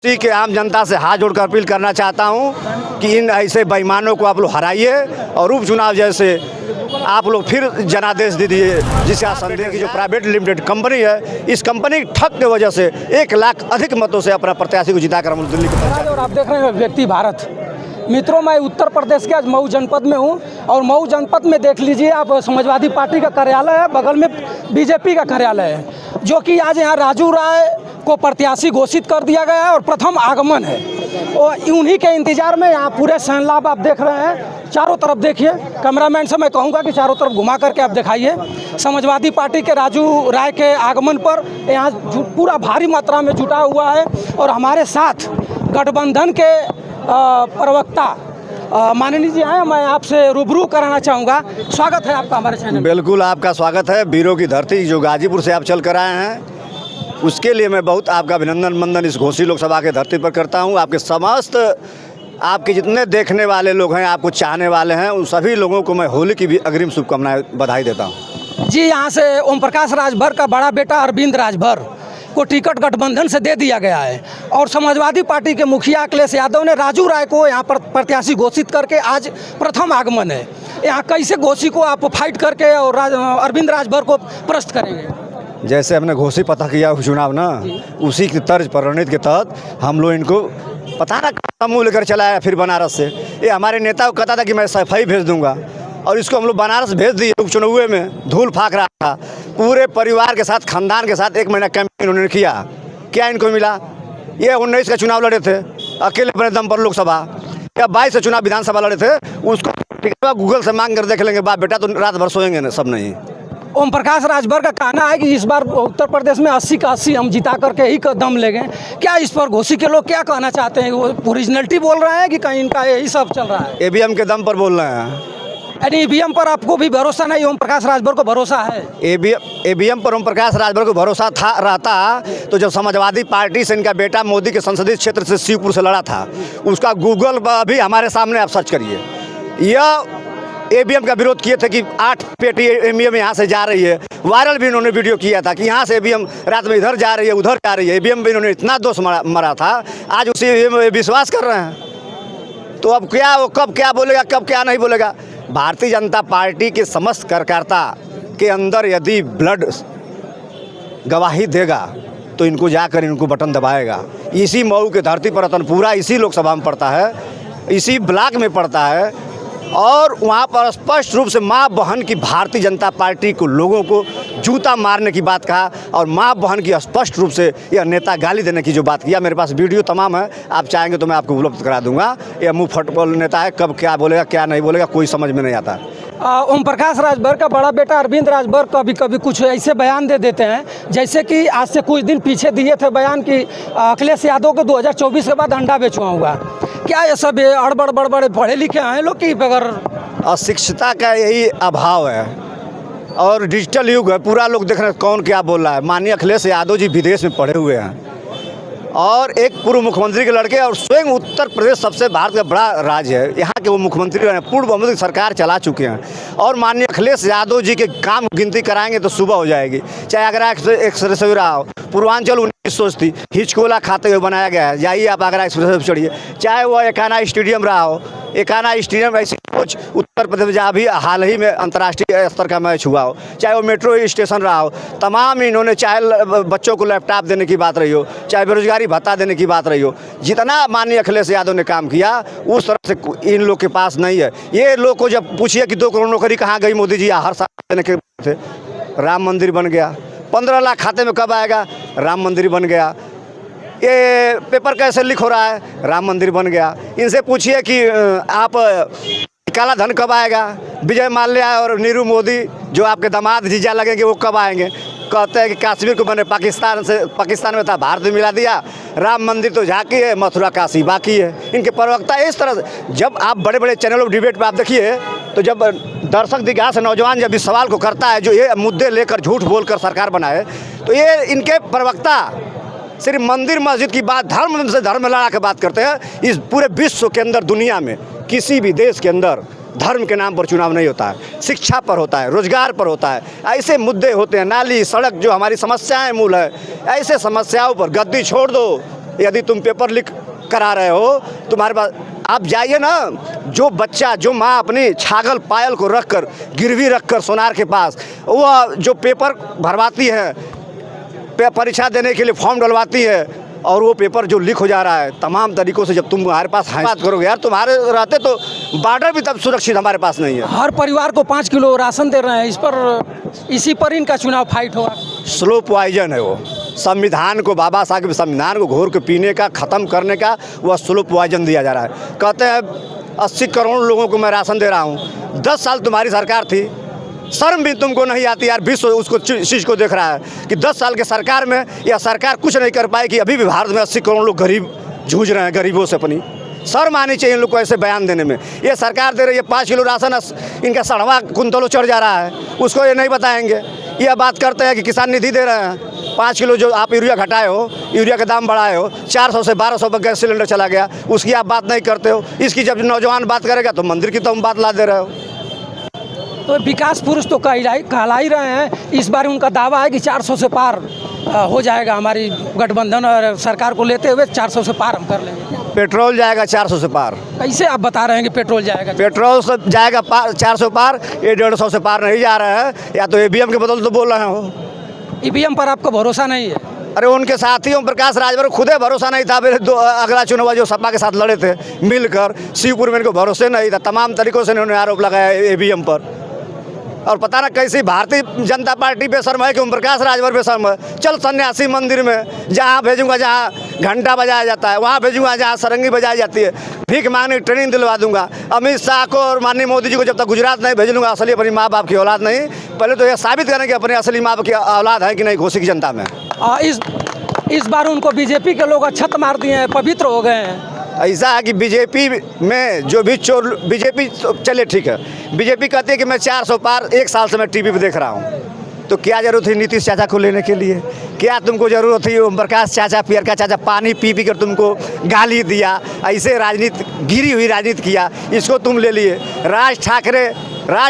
इसी के आम जनता से हाथ जोड़कर अपील करना चाहता हूं कि इन ऐसे बेईमानों को आप लोग हराइए और उपचुनाव जैसे आप लोग फिर जनादेश दे दिए। जिसका संदेह की जो प्राइवेट लिमिटेड कंपनी है, इस कंपनी ठग की वजह से 1 लाख अधिक मतों से अपना प्रत्याशी को जिताकर हम दिल्ली को। और आप देख रहे हैं व्यक्ति भारत। मित्रों, मैं उत्तर प्रदेश के आज मऊ जनपद में हूं और मऊ जनपद में देख लीजिए आप, समाजवादी पार्टी का कार्यालय है, बगल में बीजेपी का कार्यालय है, जो कि आज यहाँ राजू राय को प्रत्याशी घोषित कर दिया गया है और प्रथम आगमन है। और उन्हीं के इंतजार में यहाँ पूरे सैलाब आप देख रहे हैं। चारों तरफ देखिए, कैमरामैन से मैं कहूँगा कि चारों तरफ घुमा करके आप दिखाइए। समाजवादी पार्टी के राजू राय के आगमन पर यहाँ पूरा भारी मात्रा में जुटा हुआ है। और हमारे साथ गठबंधन के प्रवक्ता माननीय जी हैं, मैं आपसे रूबरू कराना चाहूँगा। स्वागत है आपका हमारे चैनल। बिल्कुल, आपका स्वागत है। वीरों की धरती जो गाजीपुर से आप चल कर आए हैं, उसके लिए मैं बहुत आपका अभिनंदन मंदन इस घोसी लोकसभा के धरती पर करता हूं। आपके समस्त आपके जितने देखने वाले लोग हैं, आपको चाहने वाले हैं, उन सभी लोगों को मैं होली की भी अग्रिम शुभकामनाएं बधाई देता हूं। जी, यहाँ से ओम प्रकाश राजभर का बड़ा बेटा अरविंद राजभर को टिकट गठबंधन से दे दिया गया है और समाजवादी पार्टी के मुखिया अखिलेश यादव ने राजू राय को यहाँ पर प्रत्याशी घोषित करके आज प्रथम आगमन है। यहाँ कैसे घोसी को आप फाइट करके और अरविंद राजभर को परास्त करेंगे? जैसे हमने घोसी पता किया चुनाव ना, उसी की तर्ज पर रणनीति के तहत हम लोग इनको पता ना समूह लेकर चलाया फिर बनारस से। ये हमारे नेता को कहता था कि मैं सफाई भेज दूंगा और इसको हम लोग बनारस भेज दिए। उपचुनाव में धूल फाक रहा था, पूरे परिवार के साथ, खानदान के साथ 1 महीना कैंपेन उन्होंने किया। क्या इनको मिला? ये 19 का चुनाव लड़े थे अकेले अपने दम पर लोकसभा, या 22 से चुनाव विधानसभा लड़े थे। उसको गूगल से मांग कर देख लेंगे, बाप बेटा तो रात भर सोएंगे ना सब नहीं। ओम प्रकाश राजभर का कहना है कि इस बार उत्तर प्रदेश में 80 का 80 हम जिता करके ही कदम लेंगे। क्या इस पर घोसी के लोग क्या कहना चाहते हैं? वो ओरिजिनलिटी बोल रहे हैं कि कहीं इनका यही सब चल रहा है? ईवीएम के दम पर बोल रहे हैं। यानी ईवीएम पर आपको भी भरोसा नहीं, ओम प्रकाश राजभर को भरोसा है? ईवीएम पर ओम प्रकाश राजभर को भरोसा रहता तो जब समाजवादी पार्टी से इनका बेटा मोदी के संसदीय क्षेत्र से शिवपुर से लड़ा था, उसका गूगल पर भी हमारे सामने आप सर्च करिए। यह ईवीएम का विरोध किए थे कि 8 पेटी ईवीएम यहाँ से जा रही है। वायरल भी इन्होंने वीडियो किया था कि यहाँ से ईवीएम रात में इधर जा रही है, उधर जा रही है। ईवीएम भी इन्होंने इतना दोष मरा था, आज उसी ईवीएम में विश्वास कर रहे हैं। तो अब क्या, वो कब क्या बोलेगा, कब क्या नहीं बोलेगा? भारतीय जनता पार्टी के समस्त कार्यकर्ता के अंदर यदि ब्लड गवाही देगा तो इनको जाकर इनको बटन दबाएगा। इसी मऊ के धरती पर रतनपुरा इसी लोकसभा में पड़ता है, इसी ब्लॉक में पड़ता है और वहाँ पर स्पष्ट रूप से माँ बहन की भारतीय जनता पार्टी को लोगों को जूता मारने की बात कहा और माँ बहन की स्पष्ट रूप से यह नेता गाली देने की जो बात किया। मेरे पास वीडियो तमाम है, आप चाहेंगे तो मैं आपको उपलब्ध करा दूंगा। यह मुँह फटबॉल नेता है, कब क्या बोलेगा क्या नहीं बोलेगा कोई समझ में नहीं आता। ओम प्रकाश राजभर का बड़ा बेटा अरविंद राजभर कभी कभी कुछ ऐसे बयान दे देते हैं, जैसे कि आज से कुछ दिन पीछे दिए थे बयान कि अखिलेश यादव को 2024 के बाद अंडा बेचवाऊँगा। क्या ये सब अड़बड़ बड़बड़ पढ़े लिखे हैं लोग कि बगैर? अशिक्षिता का यही अभाव है और डिजिटल युग है, पूरा लोग देख रहे हैं कौन क्या बोल रहा है। माननीय अखिलेश यादव जी विदेश में पढ़े हुए हैं और एक पूर्व मुख्यमंत्री के लड़के, और स्वयं उत्तर प्रदेश सबसे भारत का बड़ा राज्य है, यहाँ के वो मुख्यमंत्री हैं, पूर्व बहुमत की सरकार चला चुके हैं। और माननीय अखिलेश यादव जी के काम गिनती कराएंगे तो सुबह हो जाएगी। चाहे आगरा एक्सप्रेस वे रहा हो, पूर्वांचल 1900 थी, हिचकोला खाते हुए बनाया गया है, जाइए आप आगरा एक्सप्रेस वे चढ़िए। चाहे वो एकाना स्टेडियम रहा हो, एकाना स्टेडियम ऐसी कुछ उत्तर प्रदेश में जहाँ भी हाल ही में अंतर्राष्ट्रीय स्तर का मैच हुआ हो, चाहे वो मेट्रो स्टेशन रहा हो, तमाम इन्होंने, चाहे बच्चों को लैपटॉप देने की बात रही हो, चाहे बेरोजगारी भत्ता देने की बात रही हो, जितना माननीय अखिलेश यादव ने काम किया उस तरह से इन लोग के पास नहीं है। ये लोग को जब पूछिए कि 2 करोड़ नौकरी कहाँ गई मोदी जी, हर साल देने के थे, राम मंदिर बन गया। 15 लाख खाते में कब आएगा? राम मंदिर बन गया। ये पेपर कैसे लीक हो रहा है? राम मंदिर बन गया। इनसे पूछिए कि आप काला धन कब आएगा? विजय माल्या और नीरू मोदी जो आपके दामाद जीजा लगेंगे वो कब आएंगे? कहते हैं कि कश्मीर को मैंने पाकिस्तान में था, भारत में मिला दिया। राम मंदिर तो झांकी है, मथुरा काशी बाकी है। इनके प्रवक्ता इस तरह से, जब आप बड़े बड़े चैनल ऑफ डिबेट पर आप देखिए तो जब दर्शक दिग्गा से नौजवान जब इस सवाल को करता है जो ये मुद्दे लेकर झूठ बोलकर सरकार बनाए, तो ये इनके प्रवक्ता सिर्फ मंदिर मस्जिद की बात, धर्म से धर्म लड़ा के बात करते हैं। इस पूरे विश्व के अंदर, दुनिया में किसी भी देश के अंदर धर्म के नाम पर चुनाव नहीं होता है, शिक्षा पर होता है, रोजगार पर होता है। ऐसे मुद्दे होते हैं, नाली सड़क जो हमारी समस्याएं मूल है, ऐसे समस्याओं पर गद्दी छोड़ दो, यदि तुम पेपर लीक करा रहे हो, तुम्हारे पास आप जाइए ना, जो बच्चा, जो माँ अपनी छागल पायल को रखकर, गिरवी रखकर सोनार के पास, वह जो पेपर भरवाती है, परीक्षा देने के लिए फॉर्म डलवाती है, और वो पेपर जो लीक हो जा रहा है तमाम तरीक़ों से, जब तुम हमारे पास बात करोगे यार, तुम्हारे रहते तो बॉर्डर भी तब सुरक्षित हमारे पास नहीं है। हर परिवार को 5 किलो राशन दे रहे हैं, इसी पर इनका चुनाव फाइट होगा। स्लो पॉइजन है वो, संविधान को, बाबा साहब के संविधान को घोर के पीने का, ख़त्म करने का वह स्लो पॉइजन दिया जा रहा है। कहते हैं 80 करोड़ लोगों को मैं राशन दे रहा हूँ। 10 साल तुम्हारी सरकार थी, शर्म भी तुमको नहीं आती यार। विश्व उसको चीज़ को देख रहा है कि 10 साल के सरकार में यह सरकार कुछ नहीं कर पाई, कि अभी भी भारत में 80 करोड़ लोग गरीब जूझ रहे हैं गरीबों से। अपनी शर्म आनी चाहिए इन लोग को ऐसे बयान देने में। ये सरकार दे रही है 5 किलो राशन, इनका 6वां कुंतलों चढ़ जा रहा है, उसको ये नहीं बताएंगे। यह बात करते हैं कि किसान निधि दे रहे हैं, 5 किलो जो आप यूरिया घटाए हो, यूरिया का दाम बढ़ाए हो, 400 से 1200 पर गैस सिलेंडर चला गया, उसकी आप बात नहीं करते हो। इसकी जब नौजवान बात करेगा तो मंदिर की तुम बात ला दे रहे हो। तो विकास पुरुष तो कहला ही रहे हैं। इस बार उनका दावा है कि 400 से पार हो जाएगा, हमारी गठबंधन और सरकार को लेते हुए 400 से पार हम कर लेंगे। पेट्रोल जाएगा 400 से पार। कैसे आप बता रहे हैं कि पेट्रोल जाएगा? पेट्रोल से जाएगा 400 पार, ये 150 से पार नहीं जा रहा है। या तो ईवीएम के बदल तो बोल रहे हो। ईवीएम पर आपका भरोसा नहीं है? अरे उनके साथी ओम प्रकाश राजभर खुदे भरोसा नहीं था। अगला चुनाव जो सपा के साथ लड़े थे मिलकर, शिवपुर में इनको भरोसे नहीं था। तमाम तरीक़ों से इन्होंने आरोप लगाया ईवीएम पर। और पता ना कैसी भारतीय जनता पार्टी बेशर्म है कि ओम प्रकाश राजभर बेशर्म है। चल सन्यासी मंदिर में जहाँ भेजूंगा, जहाँ घंटा बजाया जाता है वहाँ भेजूंगा, जहाँ सरंगी बजाई जाती है भीख मांगने की ट्रेनिंग दिलवा दूंगा। अमित शाह को और माननीय मोदी जी को जब तक गुजरात नहीं भेज लूँगा, असली अपनी माँ बाप की औलाद नहीं, पहले तो यह साबित करें कि अपने असली माँ बाप की औलाद है कि नहीं घोसी की जनता में। इस बार उनको बीजेपी के लोग अच्छत मार दिए हैं, पवित्र हो गए हैं। ऐसा है कि बीजेपी में जो भी चोर, बीजेपी चले ठीक है, बीजेपी कहती है कि मैं 400 पार 1 साल से मैं टीवी पे देख रहा हूँ, तो क्या ज़रूरत थी नीतीश चाचा को लेने के लिए? क्या तुमको ज़रूरत थी ओम प्रकाश चाचा, पियर का चाचा पानी पी पी कर तुमको गाली दिया, ऐसे राजनीति, गिरी हुई राजनीति किया, इसको तुम ले लिए। राज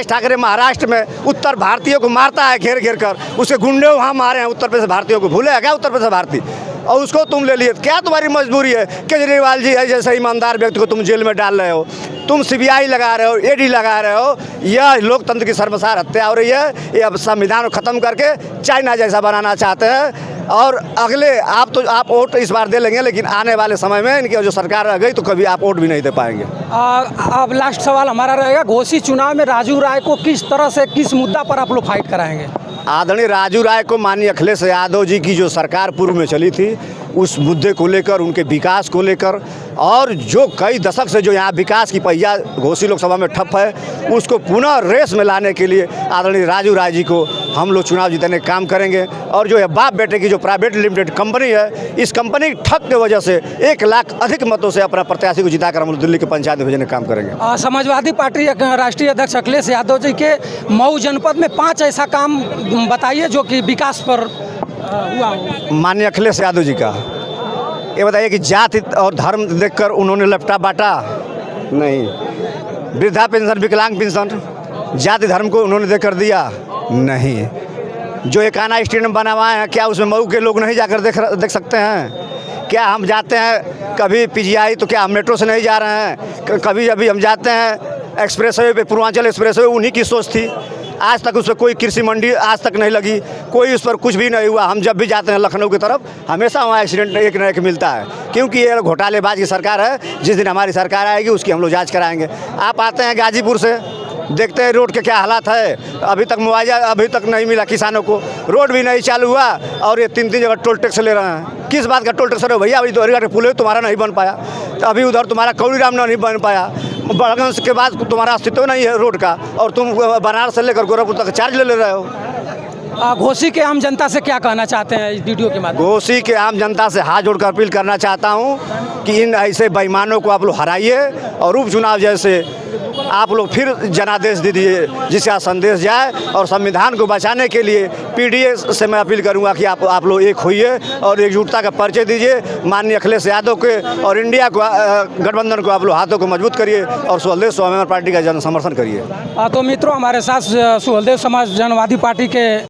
ठाकरे महाराष्ट्र में उत्तर भारतीयों को मारता है घेर घेर कर, उसके गुंडे वहाँ मारे हैं उत्तर प्रदेश भारतीयों को, भूले है क्या उत्तर प्रदेश भारतीय? और उसको तुम ले लिए। क्या तुम्हारी मजबूरी है? केजरीवाल जी है जैसे ईमानदार व्यक्ति को तुम जेल में डाल रहे हो, तुम सीबीआई लगा रहे हो, ईडी लगा रहे हो। यह लोकतंत्र की शर्मसार हत्या हो रही है। ये अब संविधान को ख़त्म करके चाइना जैसा बनाना चाहते हैं। और अगले आप वोट इस बार दे लेंगे, लेकिन आने वाले समय में इनकी जो सरकार रह गई तो कभी आप वोट भी नहीं दे पाएंगे। अब लास्ट सवाल हमारा रहेगा, घोसी चुनाव में राजू राय को किस तरह से, किस मुद्दा पर आप लोग फाइट कराएंगे? आदरणीय राजू राय को माननीय अखिलेश यादव जी की जो सरकार पूर्व में चली थी, उस मुद्दे को लेकर, उनके विकास को लेकर, और जो कई दशक से जो यहाँ विकास की पहिया घोसी लोकसभा में ठप है, उसको पुनः रेस में लाने के लिए आदरणीय राजू राय जी को हम लोग चुनाव जीतने का काम करेंगे। और जो है बाप बेटे की जो प्राइवेट लिमिटेड कंपनी है, इस कंपनी की ठग की वजह से 1 लाख अधिक मतों से अपना प्रत्याशी को जिताकर हम लोग दिल्ली के पंचायत में भेजने का काम करेंगे। समाजवादी पार्टी राष्ट्रीय अध्यक्ष अखिलेश यादव जी के मऊ जनपद में 5 ऐसा काम बताइए जो कि विकास पर हुआ हो। माननीय अखिलेश यादव जी का ये बताइए कि जाति और धर्म देखकर उन्होंने लपटा बांटा नहीं। वृद्धा पेंशन, विकलांग पेंशन जाति धर्म को उन्होंने देकर दिया नहीं। जो एक आना स्टेडियम बनवाए हैं, क्या उसमें मऊ के लोग नहीं जाकर देख सकते हैं? क्या हम जाते हैं कभी पीजीआई, तो क्या हम मेट्रो से नहीं जा रहे हैं? कभी अभी हम जाते हैं एक्सप्रेसवे पे, पूर्वांचल एक्सप्रेसवे, उन्हीं की सोच थी। आज तक उस पर कोई कृषि मंडी आज तक नहीं लगी, कोई उस पर कुछ भी नहीं हुआ। हम जब भी जाते हैं लखनऊ की तरफ, हमेशा वहाँ एक्सीडेंट एक न एक मिलता है, क्योंकि ये घोटालेबाज की सरकार है। जिस दिन हमारी सरकार आएगी उसकी हम लोग जांच कराएंगे। आप आते हैं गाजीपुर से, देखते हैं रोड के क्या हालात है। अभी तक मुआवजा अभी तक नहीं मिला किसानों को, रोड भी नहीं चालू हुआ, और ये 3-3 जगह टोल टैक्स ले रहे हैं। किस बात का टोल टैक्स है भैया? अभी दोहरी घाट पुल है तुम्हारा नहीं बन पाया, अभी उधर तुम्हारा कौड़ीराम नहीं बन पाया, बड़गंज के बाद तुम्हारा अस्तित्व नहीं है रोड का, और तुम बनारस से लेकर गोरखपुर तक चार्ज ले रहे हो। घोसी के आम जनता से क्या कहना चाहते हैं इस वीडियो के माध्यम? घोसी के आम जनता से हाथ जोड़कर अपील करना चाहता हूं कि इन ऐसे बेईमानों को आप लोग हराइए, और उपचुनाव जैसे आप लोग फिर जनादेश दे दीजिए जिसका संदेश जाए। और संविधान को बचाने के लिए पीडीए से मैं अपील करूंगा कि आप लोग एक होइए और एकजुटता का परिचय दीजिए माननीय अखिलेश यादव के, और इंडिया को गठबंधन को आप लोग हाथों को मजबूत करिए, और सुहलदेव स्वाभिमान पार्टी का जन समर्थन करिए। तो मित्रों, हमारे साथ सुहलदेव समाज जनवादी पार्टी के